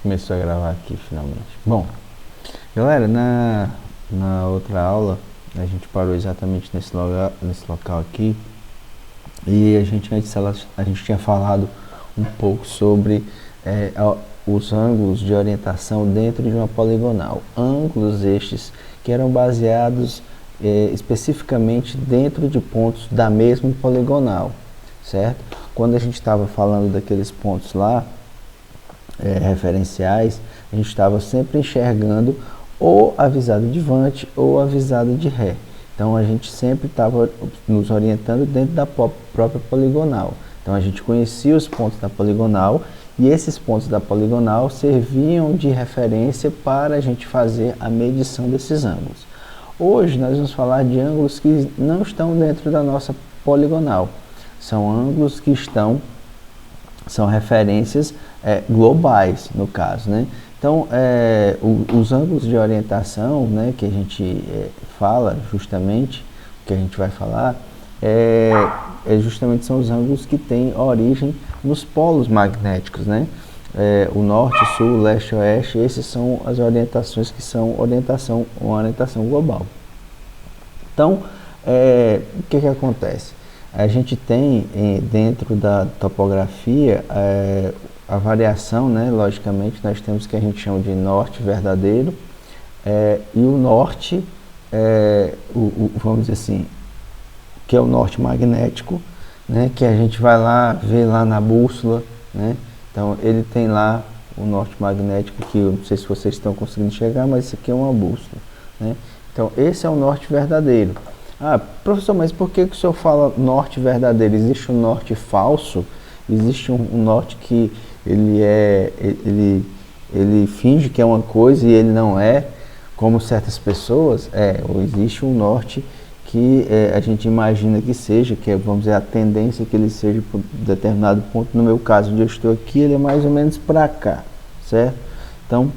Começou a gravar aqui finalmente. Bom, galera, na outra aula a gente parou exatamente nesse local aqui, e a gente tinha falado um pouco sobre os ângulos de orientação dentro de uma poligonal. Ângulos estes que eram baseados especificamente dentro de pontos da mesma poligonal, certo? Quando a gente estava falando daqueles pontos lá, referenciais, a gente estava sempre enxergando ou a visada de Vante ou a visada de Ré. Então a gente sempre estava nos orientando dentro da própria poligonal. Então a gente conhecia os pontos da poligonal, e esses pontos da poligonal serviam de referência para a gente fazer a medição desses ângulos. Hoje nós vamos falar de ângulos que não estão dentro da nossa poligonal. São ângulos que são referências globais, no caso, né? Então, os ângulos de orientação, né, que a gente fala justamente, que a gente vai falar, justamente são os ângulos que têm origem nos polos magnéticos, né? O norte, sul, leste, oeste, esses são as orientações que são uma orientação global. Então, o que acontece? A gente tem dentro da topografia a variação, né? Logicamente nós temos o que a gente chama de norte verdadeiro, e o norte, vamos dizer assim, que é o norte magnético, né? Que a gente vai lá ver lá na bússola, né? Então ele tem lá o norte magnético, que eu não sei se vocês estão conseguindo enxergar, mas isso aqui é uma bússola, né? Então esse é o norte verdadeiro. Ah, professor, mas por que o senhor fala norte verdadeiro? Existe um norte falso? Existe um norte que ele finge que é uma coisa e ele não é, como certas pessoas? Ou existe um norte que a gente imagina que seja, que é, vamos dizer, a tendência que ele seja por determinado ponto. No meu caso, onde eu estou aqui, ele é mais ou menos para cá, certo? Então,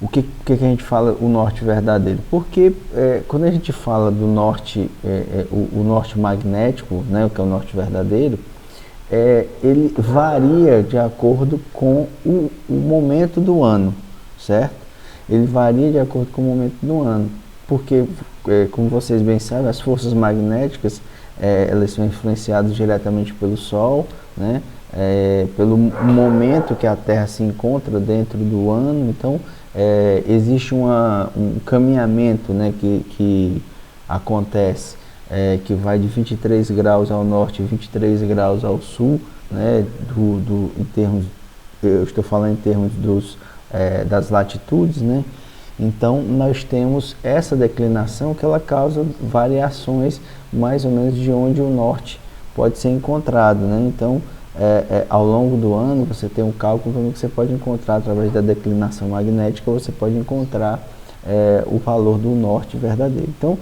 o que a gente fala o norte verdadeiro? Porque quando a gente fala do norte, o norte magnético, né, o que é o norte verdadeiro, ele varia de acordo com o momento do ano, certo? Ele varia de acordo com o momento do ano, porque, como vocês bem sabem, as forças magnéticas, elas são influenciadas diretamente pelo Sol, né? Pelo momento que a Terra se encontra dentro do ano. Então, existe um caminhamento, né, que acontece, que vai de 23 graus ao norte e 23 graus ao sul, né, em termos, eu estou falando em termos das latitudes, né? Então nós temos essa declinação que ela causa variações mais ou menos de onde o norte pode ser encontrado, né? Então ao longo do ano você tem um cálculo que você pode encontrar através da declinação magnética, você pode encontrar o valor do norte verdadeiro. Então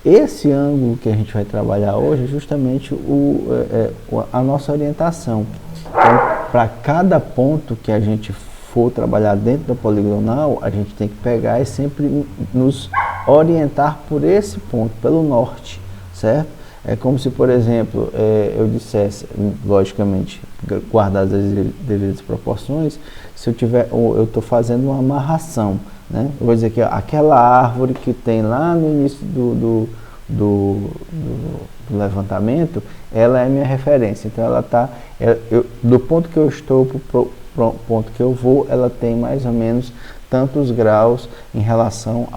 esse ângulo que a gente vai trabalhar hoje é justamente a nossa orientação. Então, para cada ponto que a gente for trabalhar dentro da poligonal, a gente tem que pegar e sempre nos orientar por esse ponto, pelo norte, certo? É como se, por exemplo, eu dissesse, logicamente, guardadas as devidas proporções, se eu estou fazendo uma amarração, né? Eu vou dizer que aquela árvore que tem lá no início do levantamento, ela é minha referência. Então ela está, do ponto que eu estou para o ponto que eu vou, ela tem mais ou menos tantos graus em relação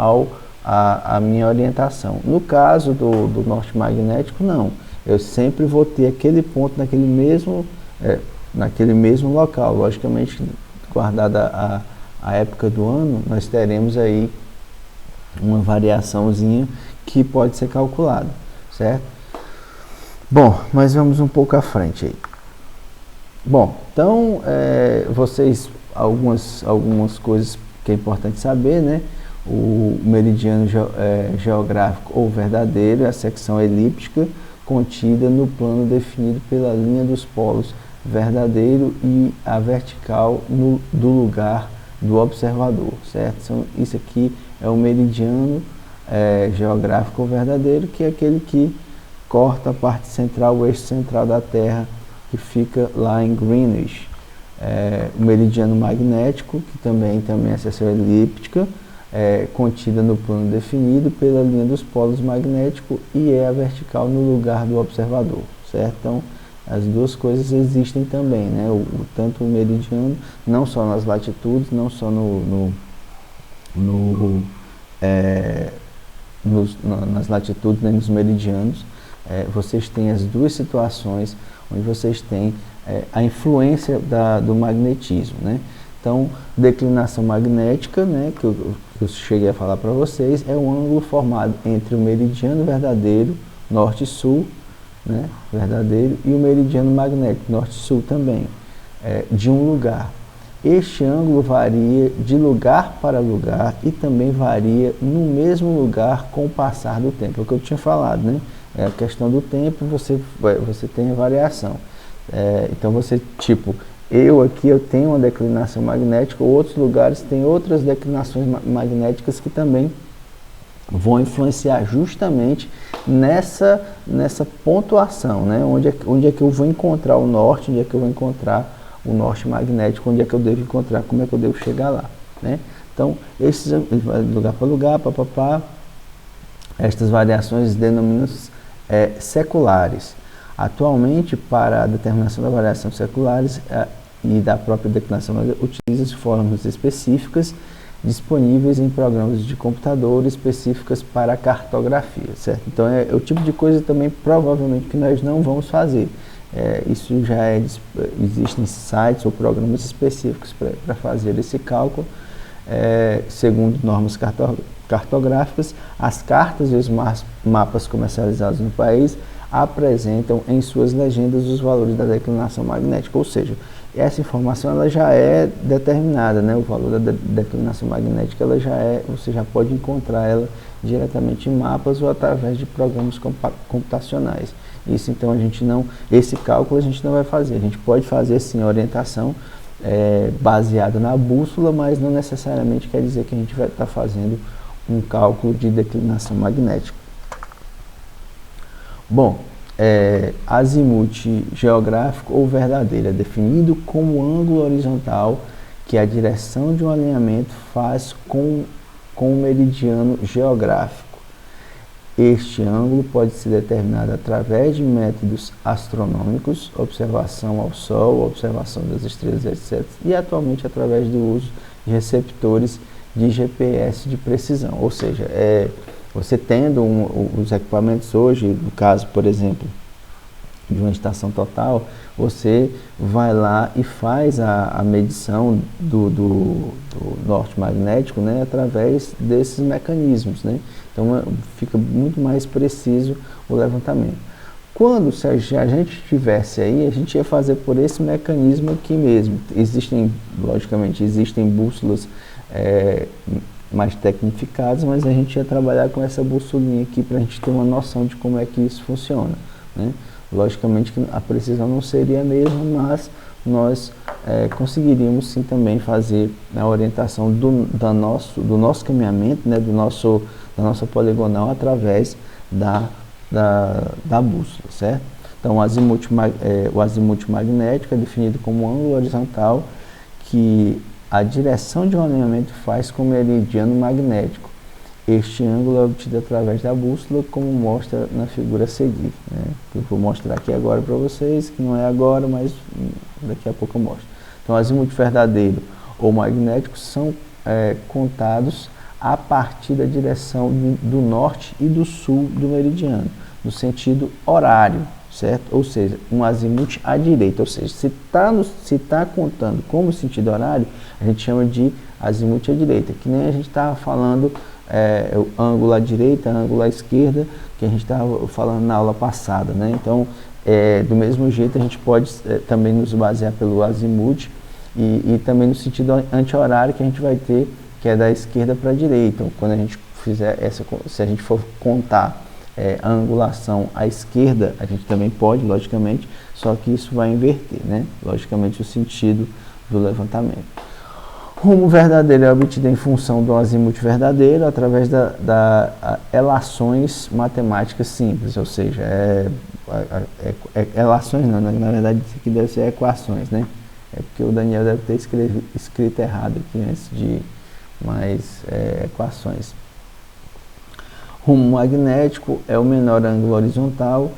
a minha orientação. No caso do norte magnético, não. Eu sempre vou ter aquele ponto naquele mesmo local. Logicamente, guardada a época do ano, nós teremos aí uma variaçãozinha que pode ser calculada, certo? Bom, mas vamos um pouco à frente aí. Bom, então, algumas coisas que é importante saber, né? O meridiano geográfico ou verdadeiro é a secção elíptica contida no plano definido pela linha dos polos verdadeiro e a vertical do lugar do observador, certo? Isso aqui é o meridiano geográfico ou verdadeiro, que é aquele que corta a parte central, o eixo central da Terra, que fica lá em Greenwich. O meridiano magnético, que também tem uma seção elíptica, contida no plano definido pela linha dos polos magnéticos e é a vertical no lugar do observador, certo? Então, as duas coisas existem também, né? Tanto o meridiano, não só nas latitudes, não só nas latitudes nem nos meridianos, vocês têm as duas situações onde vocês têm a influência do magnetismo, né? Então, declinação magnética, né, que eu cheguei a falar para vocês, é um ângulo formado entre o meridiano verdadeiro, norte-sul, né, verdadeiro, e o meridiano magnético, norte-sul também, de um lugar. Este ângulo varia de lugar para lugar e também varia no mesmo lugar com o passar do tempo. É o que eu tinha falado, né? É a questão do tempo, você tem a variação. Então você, eu tenho uma declinação magnética, outros lugares têm outras declinações magnéticas que também vão influenciar justamente nessa pontuação, né? Onde é que eu vou encontrar o norte, onde é que eu vou encontrar o norte magnético, onde é que eu devo encontrar, como é que eu devo chegar lá, né? Então, esses vai de lugar para lugar, estas variações denominam-se seculares. Atualmente, para a determinação da variação seculares e da própria declinação, utilizam-se fórmulas específicas disponíveis em programas de computador específicas para a cartografia, certo? Então, é o tipo de coisa também provavelmente que nós não vamos fazer. Isso já existem sites ou programas específicos para fazer esse cálculo, segundo normas cartográficas. As cartas e os mapas comercializados no país apresentam em suas legendas os valores da declinação magnética, ou seja, essa informação ela já é determinada, né? O valor da declinação magnética você já pode encontrar ela diretamente em mapas ou através de programas computacionais. Isso então esse cálculo a gente não vai fazer. A gente pode fazer sim a orientação baseada na bússola, mas não necessariamente quer dizer que a gente vai estar fazendo um cálculo de declinação magnética. Bom, azimuth geográfico ou verdadeiro é definido como ângulo horizontal que a direção de um alinhamento faz com o meridiano geográfico. Este ângulo pode ser determinado através de métodos astronômicos, observação ao Sol, observação das estrelas, etc. E atualmente através do uso de receptores de GPS de precisão. Ou seja, você tendo os equipamentos hoje, no caso, por exemplo, de uma estação total, você vai lá e faz a medição do norte magnético, né, através desses mecanismos, né? Então fica muito mais preciso o levantamento. Se a gente estivesse aí, a gente ia fazer por esse mecanismo aqui mesmo. Logicamente, existem bússolas mais tecnificadas, mas a gente ia trabalhar com essa bussolinha aqui para a gente ter uma noção de como é que isso funciona, né? Logicamente que a precisão não seria a mesma, mas nós conseguiríamos sim também fazer a orientação do nosso caminhamento, né, da nossa poligonal através da bússola, certo? Então o azimuth magnético é definido como um ângulo horizontal que a direção de um alinhamento faz com o meridiano magnético. Este ângulo é obtido através da bússola, como mostra na figura a seguir, né? Eu vou mostrar aqui agora para vocês, que não é agora, mas daqui a pouco eu mostro. Então, azimuth verdadeiro ou magnético são contados a partir da direção do norte e do sul do meridiano, no sentido horário, certo? Ou seja, um azimuth à direita, ou seja, se está contando como sentido horário, a gente chama de azimuth à direita, que nem a gente estava falando o ângulo à direita, ângulo à esquerda, que a gente estava falando na aula passada, né? Então, do mesmo jeito, a gente pode também nos basear pelo azimuth e também no sentido anti-horário que a gente vai ter, que é da esquerda para a direita. Então, quando a gente fizer se a gente for contar a angulação à esquerda, a gente também pode, logicamente, só que isso vai inverter, né? Logicamente, o sentido do levantamento. Rumo verdadeiro é obtido em função do azimuth verdadeiro através da relações matemáticas simples, ou seja, relações não, na verdade isso aqui deve ser equações, né? É porque o Daniel deve ter escrito errado aqui antes de mais equações. Rumo magnético é o menor ângulo horizontal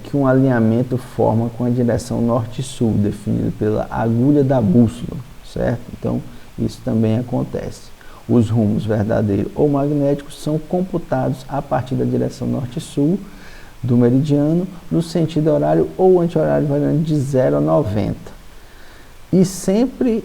que um alinhamento forma com a direção norte-sul, definido pela agulha da bússola, certo? Então, isso também acontece. Os rumos verdadeiro ou magnéticos são computados a partir da direção norte-sul do meridiano, no sentido horário ou anti-horário, variando de 0 a 90. E sempre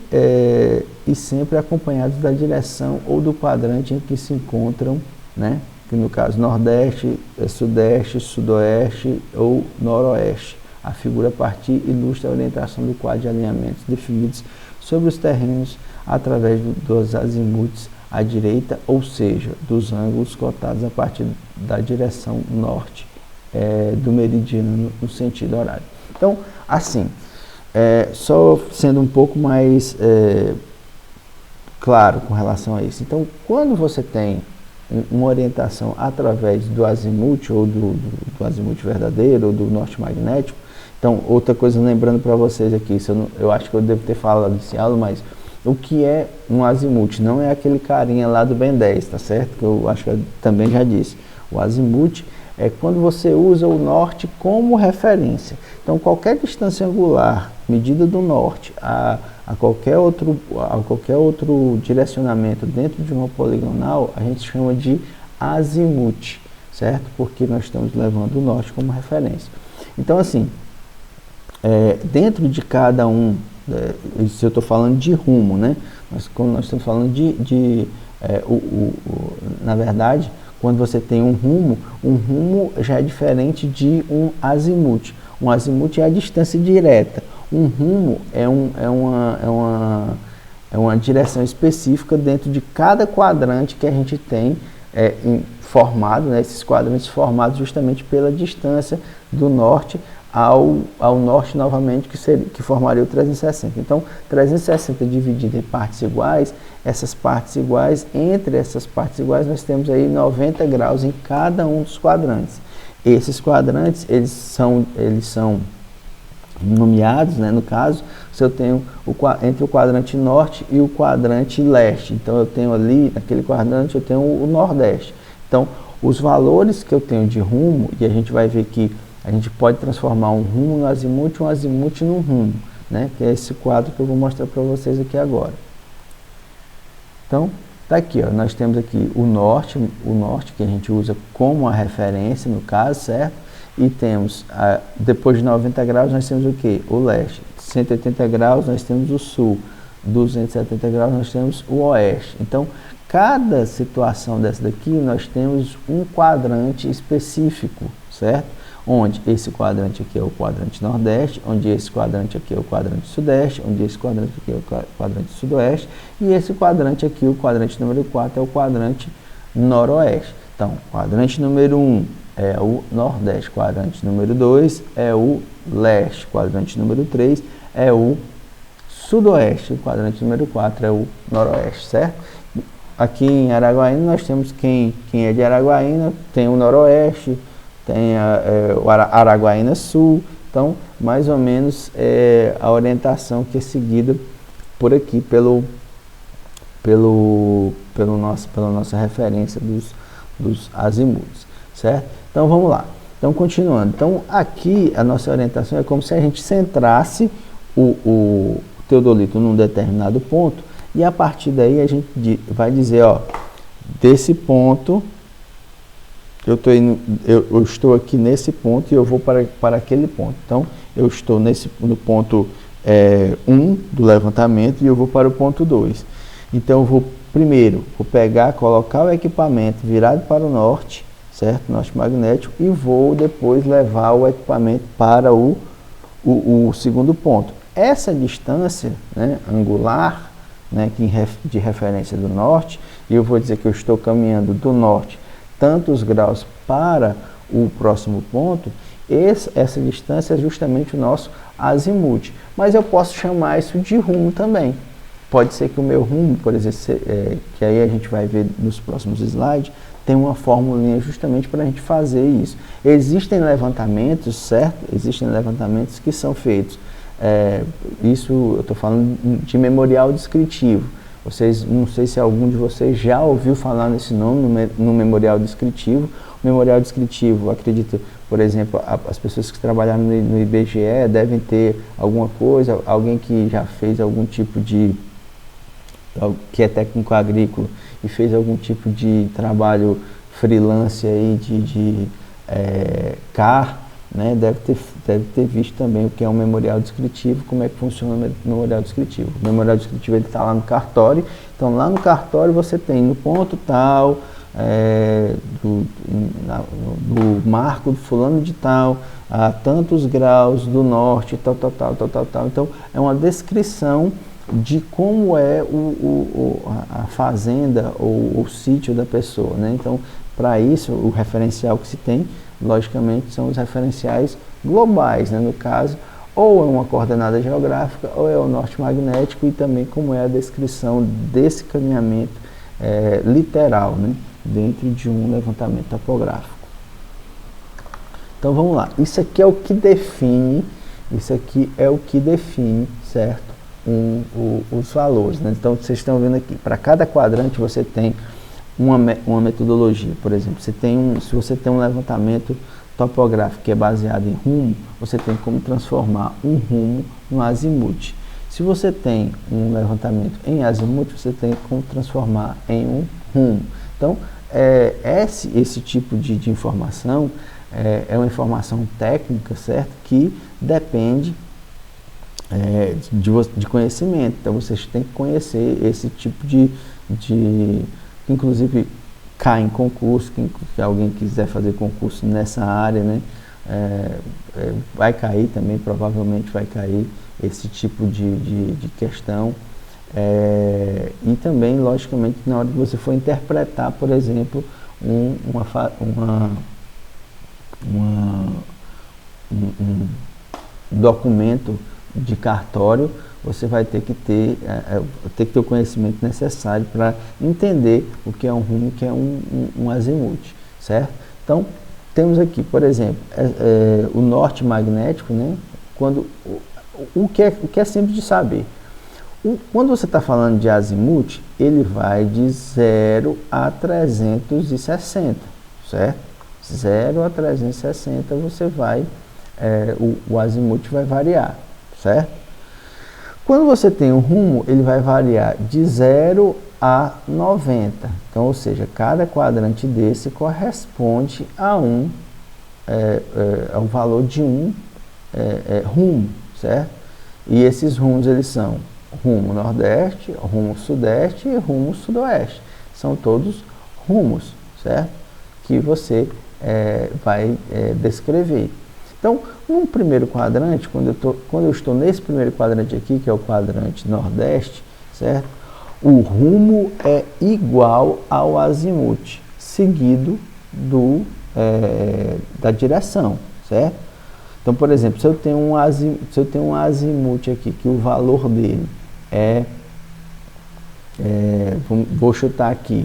acompanhados da direção ou do quadrante em que se encontram, né? Que no caso nordeste, sudeste, sudoeste ou noroeste. A figura a partir ilustra a orientação do quadro de alinhamentos definidos sobre os terrenos através dos azimuths à direita, ou seja, dos ângulos cotados a partir da direção norte do meridiano no sentido horário. Então, assim, só sendo um pouco mais claro com relação a isso. Então, quando você tem uma orientação através do azimuth ou do azimuth verdadeiro ou do norte magnético. Então, outra coisa, lembrando para vocês aqui, eu acho que eu devo ter falado nesse aula, mas o que é um azimuth? Não é aquele carinha lá do Ben 10, tá certo? Que eu acho que eu também já disse. O azimuth é quando você usa o norte como referência. Então, qualquer distância angular medida do norte a qualquer outro direcionamento dentro de uma poligonal, a gente chama de azimuth, certo? Porque nós estamos levando o norte como referência. Então, assim, dentro de cada isso eu estou falando de rumo, né? Quando nós estamos falando na verdade, quando você tem um rumo já é diferente de um azimuth. Um azimuth é a distância direta. Um rumo é uma direção específica dentro de cada quadrante que a gente tem formado, né? Esses quadrantes formados justamente pela distância do norte ao norte novamente, que formaria o 360. Então, 360 dividido em partes iguais, entre essas partes iguais, nós temos aí 90 graus em cada um dos quadrantes. Esses quadrantes, eles são nomeados, né? No caso, se eu tenho entre o quadrante norte e o quadrante leste, então eu tenho ali, naquele quadrante, eu tenho o nordeste. Então, os valores que eu tenho de rumo, e a gente vai ver que a gente pode transformar um rumo no azimuth, um azimuth num rumo, né? Que é esse quadro que eu vou mostrar para vocês aqui agora. Então, tá aqui, ó, nós temos aqui o norte que a gente usa como a referência, no caso, certo? E temos, depois de 90 graus, nós temos o que? O leste. 180 graus, nós temos o sul. 270 graus, nós temos o oeste. Então, cada situação dessa daqui, nós temos um quadrante específico, certo? Onde esse quadrante aqui é o quadrante nordeste, onde esse quadrante aqui é o quadrante sudeste, onde esse quadrante aqui é o quadrante sudoeste, e esse quadrante aqui, o quadrante número 4, é o quadrante noroeste. Então, quadrante número 1 é o nordeste, quadrante número 2 é o leste, quadrante número 3 é o sudoeste, quadrante número 4 é o noroeste, certo? Aqui em Araguaína nós temos quem é de Araguaína, tem o noroeste, tem o Araguaína Sul. Então, mais ou menos a orientação que é seguida por aqui pela nossa referência dos azimuths, certo? Então, vamos lá. Então, continuando. Então, aqui a nossa orientação é como se a gente centrasse o teodolito num determinado ponto e a partir daí a gente vai dizer, ó, desse ponto eu estou aqui nesse ponto e eu vou para aquele ponto. Então, eu estou no ponto 1 do levantamento e eu vou para o ponto 2. Então, eu vou primeiro, vou pegar, colocar o equipamento virado para o norte, certo? Norte magnético, e vou depois levar o equipamento para o segundo ponto. Essa distância, né, angular, né, de referência do norte, e eu vou dizer que eu estou caminhando do norte tantos graus para o próximo ponto, essa distância é justamente o nosso azimuth. Mas eu posso chamar isso de rumo também. Pode ser que o meu rumo, por exemplo, que aí a gente vai ver nos próximos slides, tem uma formulinha justamente para a gente fazer isso. Existem levantamentos, certo? Existem levantamentos que são feitos. Isso eu estou falando de memorial descritivo. Não sei se algum de vocês já ouviu falar nesse nome no memorial descritivo. O memorial descritivo, acredito, por exemplo, as pessoas que trabalharam no IBGE devem ter alguma coisa, alguém que já fez algum tipo de, que é técnico agrícola e fez algum tipo de trabalho freelance aí de CAR, né, deve ter visto também o que é um memorial descritivo, como é que funciona o memorial descritivo. O memorial descritivo está lá no cartório, então lá no cartório você tem no ponto tal, do marco do fulano de tal, a tantos graus do norte, tal. Então é uma descrição de como é a fazenda ou o sítio da pessoa, né? Então, para isso, o referencial que se tem, logicamente, são os referenciais globais, né? No caso, ou é uma coordenada geográfica, ou é o norte magnético, e também como é a descrição desse caminhamento literal, né? Dentro de um levantamento topográfico. Então, vamos lá. Isso aqui é o que define, certo? Os valores, né? Então, vocês estão vendo aqui, para cada quadrante você tem uma metodologia. Por exemplo, se você tem um levantamento topográfico que é baseado em rumo, você tem como transformar um rumo no azimuth. Se você tem um levantamento em azimuth, você tem como transformar em um rumo. Então, esse tipo de informação é uma informação técnica, certo? Que depende de conhecimento. Então, vocês têm que conhecer esse tipo inclusive cai em concurso, se alguém quiser fazer concurso nessa área, né, vai cair também, provavelmente vai cair esse tipo de questão. E também, logicamente, na hora que você for interpretar, por exemplo, um documento de cartório, você vai ter que ter o conhecimento necessário para entender o que é um rumo, o que é um azimuth, certo? Então, temos aqui, por exemplo, o norte magnético, né? O que é simples de saber. Quando você está falando de azimuth, ele vai de 0 a 360, certo? 0 a 360 você vai, o azimuth vai variar, certo? Quando você tem um rumo, ele vai variar de 0 a 90. Então, ou seja, cada quadrante desse corresponde a ao valor de um rumo, certo? E esses rumos, eles são rumo nordeste, rumo sudeste e rumo sudoeste. São todos rumos, certo? Que você vai descrever. Então, num primeiro quadrante, quando eu estou nesse primeiro quadrante aqui, que é o quadrante nordeste, certo? O rumo é igual ao azimuth, seguido da direção, certo? Então, por exemplo, se eu tenho um azimuth aqui, que o valor dele vou chutar aqui,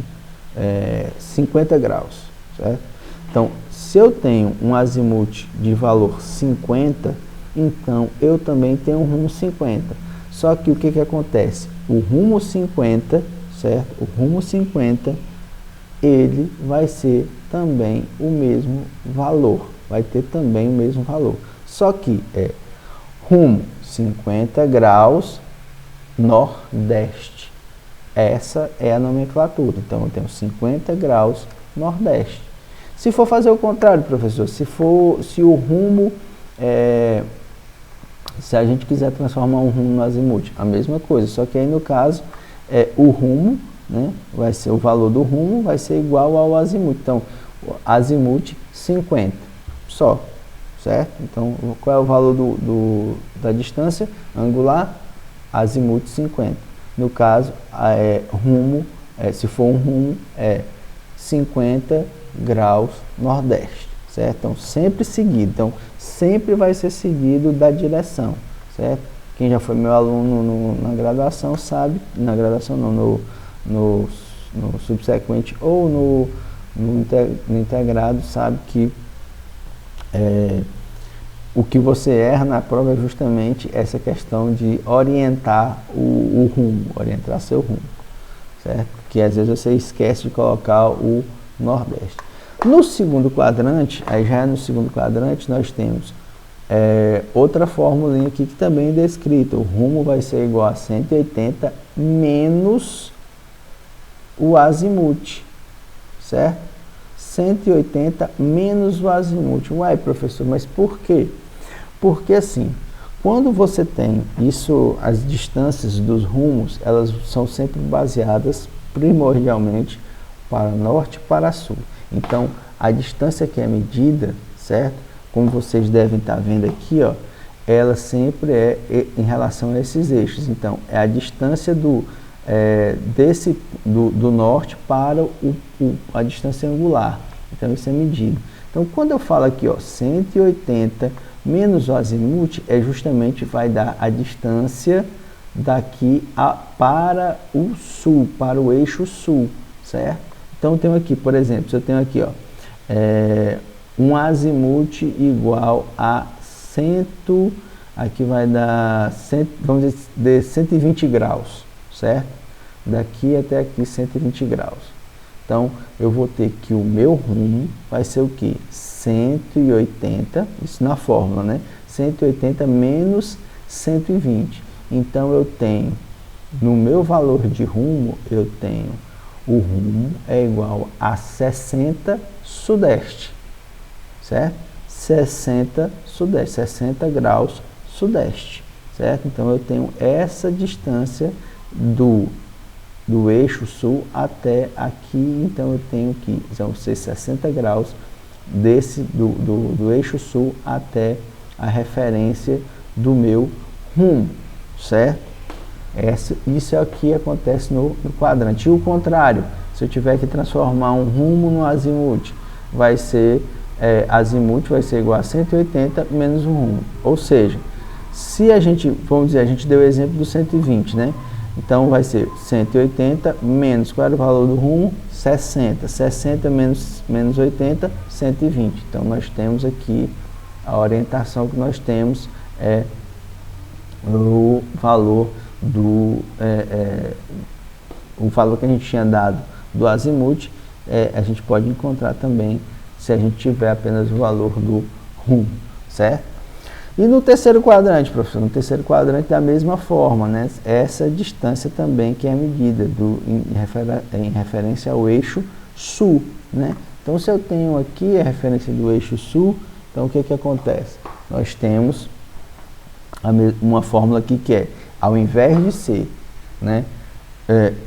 50 graus, certo? Então, se eu tenho um azimuth de valor 50, então eu também tenho um rumo 50. Só que o que acontece? O rumo 50, certo? O rumo 50, ele vai ser também o mesmo valor. Vai ter também o mesmo valor. Só que rumo 50 graus nordeste. Essa é a nomenclatura. Então, eu tenho 50 graus nordeste. Se for fazer o contrário, professor, se o rumo, se a gente quiser transformar um rumo no azimuth, a mesma coisa, só que aí no caso, o rumo, né? Vai ser o valor do rumo, vai ser igual ao azimuth. Então, azimuth 50, só, certo? Então, qual é o valor da distância angular? Azimuth 50. No caso, rumo, se for um rumo, é 50 graus nordeste, certo? Então, sempre seguido. Então, sempre vai ser seguido da direção, certo? Quem já foi meu aluno na graduação sabe, na graduação não, no subsequente ou no integrado, sabe que o que você erra na prova é justamente essa questão de orientar o rumo, orientar seu rumo, certo? Que às vezes você esquece de colocar o nordeste. No segundo quadrante, aí já no segundo quadrante nós temos outra fórmula aqui que também é descrita. O rumo vai ser igual a 180 menos o azimuth, certo? 180 menos o azimuth. Uai, professor, mas por quê? Porque assim, quando você tem isso, as distâncias dos rumos, elas são sempre baseadas primordialmente para norte e para sul. Então, a distância que é medida, certo? Como vocês devem estar vendo aqui, ó, ela sempre é em relação a esses eixos. Então, é a distância do norte para a distância angular. Então, isso é medido. Então, quando eu falo aqui, ó, 180 menos o azimuth, justamente vai dar a distância daqui para o sul, para o eixo sul, certo? Então, eu tenho aqui, por exemplo, se eu tenho aqui, ó, um azimuth igual a 100, aqui vai dar, vamos dizer, 120 graus, certo? Daqui até aqui 120 graus. Então, eu vou ter que o meu rumo vai ser o que? 180, isso na fórmula, né? 180 menos 120. Então, eu tenho, no meu valor de rumo, eu tenho o rumo é igual a 60 sudeste, certo? 60 sudeste, 60 graus sudeste, certo? Então, eu tenho essa distância do eixo sul até aqui, então eu tenho que vão ser 60 graus do eixo sul até a referência do meu rumo, certo? Isso é o que acontece no quadrante. E o contrário, se eu tiver que transformar um rumo no azimuth, vai ser, azimuth vai ser igual a 180 menos o rumo. Ou seja, se a gente, vamos dizer, a gente deu o exemplo do 120, né? Então, vai ser 180 menos, qual era o valor do rumo? 60. 60 menos 80, 120. Então, nós temos aqui, a orientação que nós temos é o valor o valor que a gente tinha dado do azimuth, a gente pode encontrar também se a gente tiver apenas o valor do rumo, certo? E no terceiro quadrante, professor, no terceiro quadrante da mesma forma, né? Essa distância também que é medida em referência ao eixo sul, né? Então, se eu tenho aqui a referência do eixo sul, então o que acontece? Nós temos uma fórmula aqui que é, ao invés de ser, né,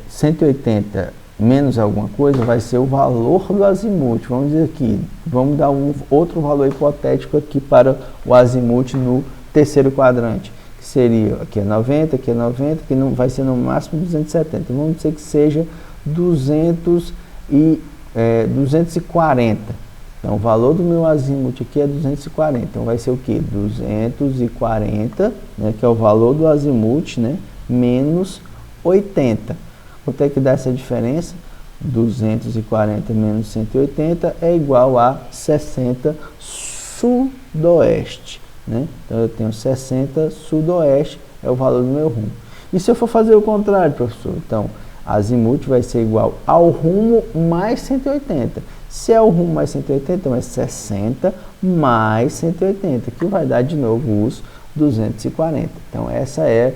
180 menos alguma coisa, vai ser o valor do azimuth. Vamos dizer aqui, vamos dar outro valor hipotético aqui para o azimuth no terceiro quadrante, que seria, aqui é 90, aqui é 90, que não vai ser no máximo 270. Vamos dizer que seja 240. Então, o valor do meu azimuth aqui é 240. Então, vai ser o que? 240, né, que é o valor do azimuth, né, menos 80. Quanto é que dá essa diferença? 240 menos 180 é igual a 60 sudoeste, né? Então, eu tenho 60 sudoeste, é o valor do meu rumo. E se eu for fazer o contrário, professor? Então, azimuth vai ser igual ao rumo mais 180. Se é o rumo mais 180, então é 60 mais 180, que vai dar de novo os 240. Então, essa é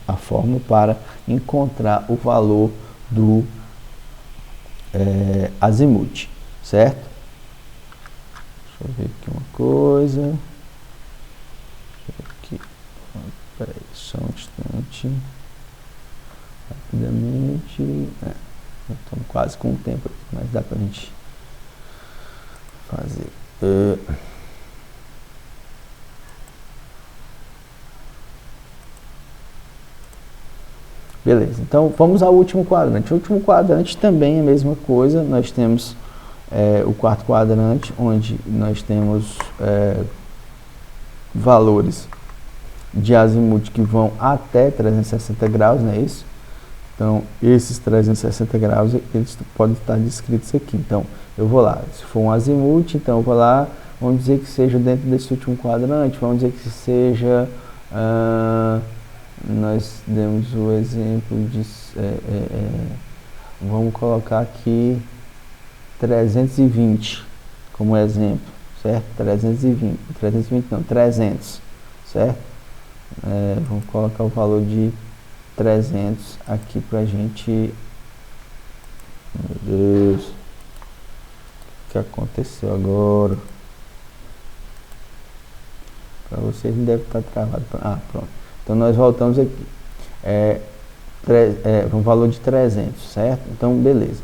a forma para encontrar o valor do azimuth, certo? Deixa eu ver aqui uma coisa. Deixa eu ver aqui. Espera aí, só um instante. Rapidamente. Estamos quase com o tempo aqui, mas dá pra gente fazer. Beleza, então vamos ao último quadrante. O último quadrante também é a mesma coisa. Nós temos o quarto quadrante, onde nós temos valores de azimuth que vão até 360 graus, não é isso? Então, esses 360 graus, eles podem estar descritos aqui. Então, eu vou lá, se for um azimuth, então eu vou lá, vamos dizer que seja dentro desse último quadrante, vamos dizer que seja, nós demos o exemplo de, vamos colocar aqui 320 como exemplo, certo? 320 não, 300, certo? Vamos colocar o valor de 300 aqui pra gente. Meu Deus, o que aconteceu agora? Para vocês não deve estar travado. Pronto. Então nós voltamos aqui. Um valor de 300, certo? Então beleza.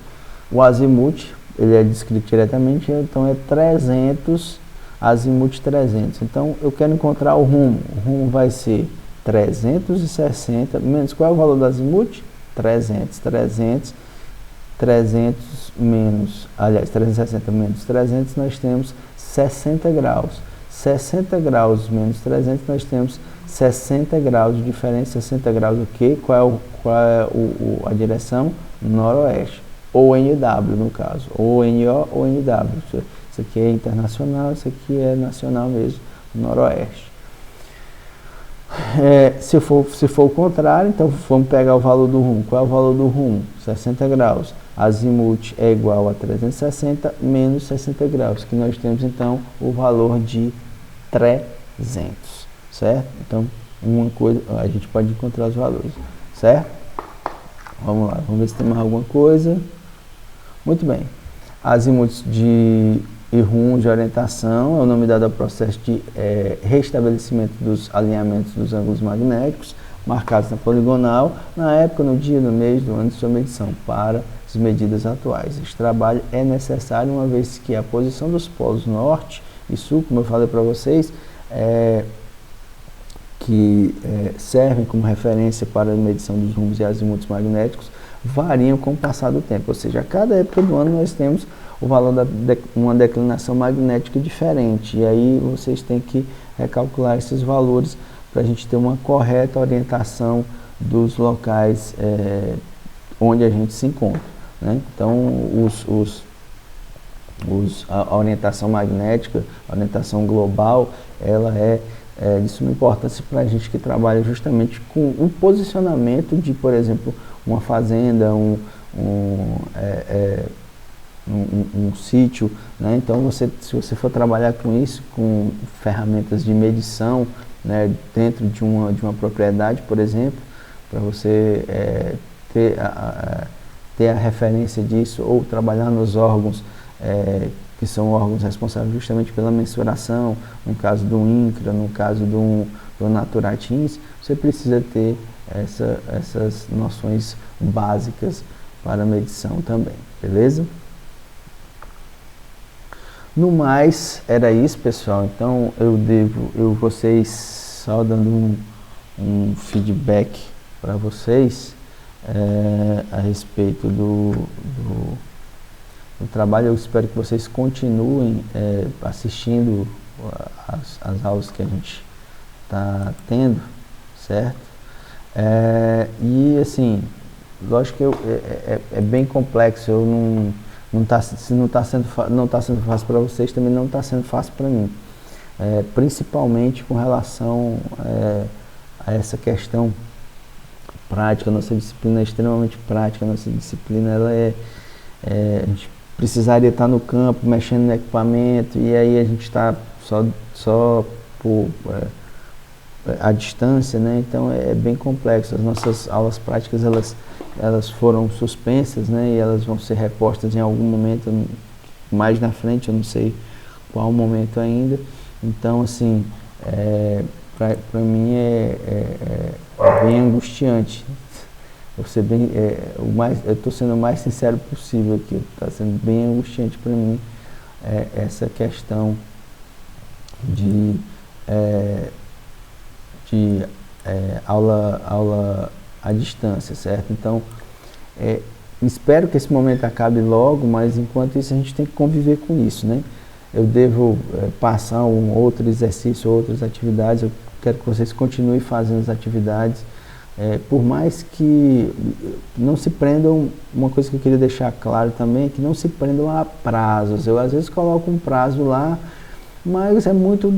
O azimuth, ele é descrito diretamente, então é 300, azimuth 300. Então eu quero encontrar o rumo. O rumo vai ser 360 menos, qual é o valor do azimuth? 300 menos, aliás, 360 menos 300, nós temos 60 graus. 60 graus menos 300, nós temos 60 graus de diferença. 60 graus o quê? Qual é a direção? Noroeste. Ou NW, no caso. Ou NO ou NW. Isso aqui é internacional, isso aqui é nacional mesmo, Noroeste. Se for o contrário, então vamos pegar o valor do rumo. Qual é o valor do rumo? 60 graus. Azimuth é igual a 360 menos 60 graus, que nós temos então o valor de 300, certo? Então, uma coisa, a gente pode encontrar os valores, certo? Vamos lá, vamos ver se tem mais alguma coisa. Muito bem. Azimuth e rumo de orientação é o nome dado ao processo de restabelecimento dos alinhamentos dos ângulos magnéticos marcados na poligonal, na época, no dia, no mês, do ano de sua medição, para as medidas atuais. Este trabalho é necessário uma vez que a posição dos polos norte e sul, como eu falei para vocês, que servem como referência para a medição dos rumos e azimuths magnéticos, variam com o passar do tempo, ou seja, a cada época do ano nós temos o valor uma declinação magnética diferente, e aí vocês têm que recalcular esses valores para a gente ter uma correta orientação dos locais onde a gente se encontra, né? Então, a orientação magnética, a orientação global, ela é de suma importância para a gente que trabalha justamente com o posicionamento de, por exemplo, uma fazenda, um sítio, né? Então, se você for trabalhar com isso, com ferramentas de medição, né, dentro de uma propriedade, por exemplo, para você ter a referência disso, ou trabalhar nos órgãos que são órgãos responsáveis justamente pela mensuração, no caso do INCRA, no caso do Naturatins, você precisa ter essas noções básicas para a medição também, beleza? No mais, era isso, pessoal. Então, vocês só dando um feedback para vocês a respeito do trabalho. Eu espero que vocês continuem assistindo as aulas que a gente está tendo, certo? E assim, lógico que é bem complexo. Se não está sendo fácil para vocês, também não está sendo fácil para mim, principalmente com relação a essa questão prática. Nossa disciplina é extremamente prática. Nossa disciplina, a gente precisaria estar no campo, mexendo no equipamento, e aí a gente está só por à distância, né? Então é bem complexo. As nossas aulas práticas, elas foram suspensas, né? E elas vão ser repostas em algum momento mais na frente, eu não sei qual momento ainda. Então, assim, para mim é bem angustiante. Eu ser bem, eu estou sendo o mais sincero possível aqui. Está sendo bem angustiante para mim essa questão de, aula à distância, certo? Então, espero que esse momento acabe logo, mas enquanto isso a gente tem que conviver com isso, né? Eu devo passar um outro exercício, outras atividades. Eu quero que vocês continuem fazendo as atividades. Por mais que não se prendam, uma coisa que eu queria deixar claro também é que não se prendam a prazos. Eu às vezes coloco um prazo lá, mas é muito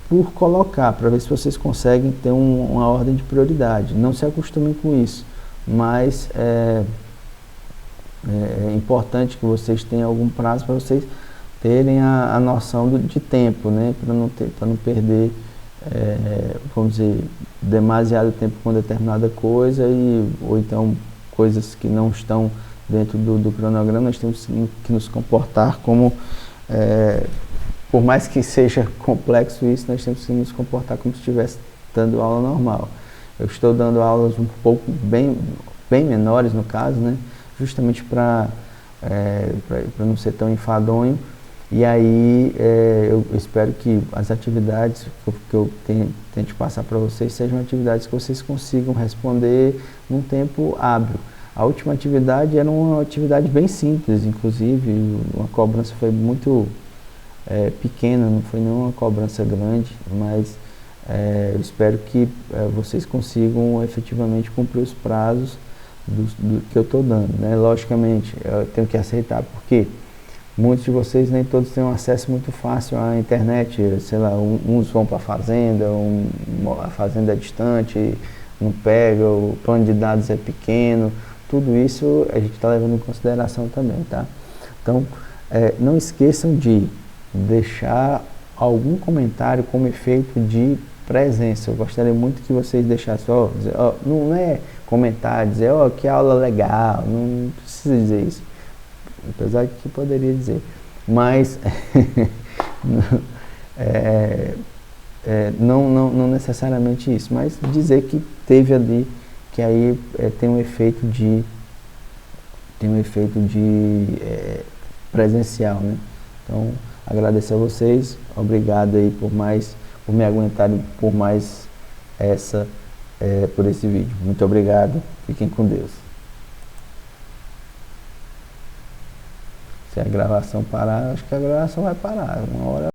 por colocar, para ver se vocês conseguem ter uma ordem de prioridade. Não se acostumem com isso, mas é importante que vocês tenham algum prazo para vocês terem a noção de tempo, né? Para não perder, vamos dizer, demasiado tempo com determinada coisa, ou então coisas que não estão dentro do cronograma. Nós temos que nos comportar como, por mais que seja complexo isso, nós temos que nos comportar como se estivesse dando aula normal. Eu estou dando aulas um pouco bem menores no caso, né? Justamente para não ser tão enfadonho. E aí eu espero que as atividades que eu tente passar para vocês sejam atividades que vocês consigam responder num tempo hábil. A última atividade era uma atividade bem simples, inclusive uma cobrança foi muito pequena, não foi nenhuma cobrança grande, mas eu espero que vocês consigam efetivamente cumprir os prazos do que eu estou dando, né? Logicamente, eu tenho que aceitar, porque muitos de vocês, nem todos têm um acesso muito fácil à internet. Sei lá, uns vão para a fazenda, a fazenda é distante, não pega, o plano de dados é pequeno. Tudo isso a gente está levando em consideração também, tá? Então, não esqueçam de deixar algum comentário como efeito de presença. Eu gostaria muito que vocês deixassem, não é comentar, dizer, que aula legal, não precisa dizer isso. Apesar de que poderia dizer, mas não necessariamente isso, mas dizer que teve ali, que aí tem um efeito de presencial, né? Então, agradecer a vocês, obrigado aí por me aguentarem por mais por esse vídeo. Muito obrigado, fiquem com Deus. Se a gravação parar, acho que a gravação vai parar uma hora.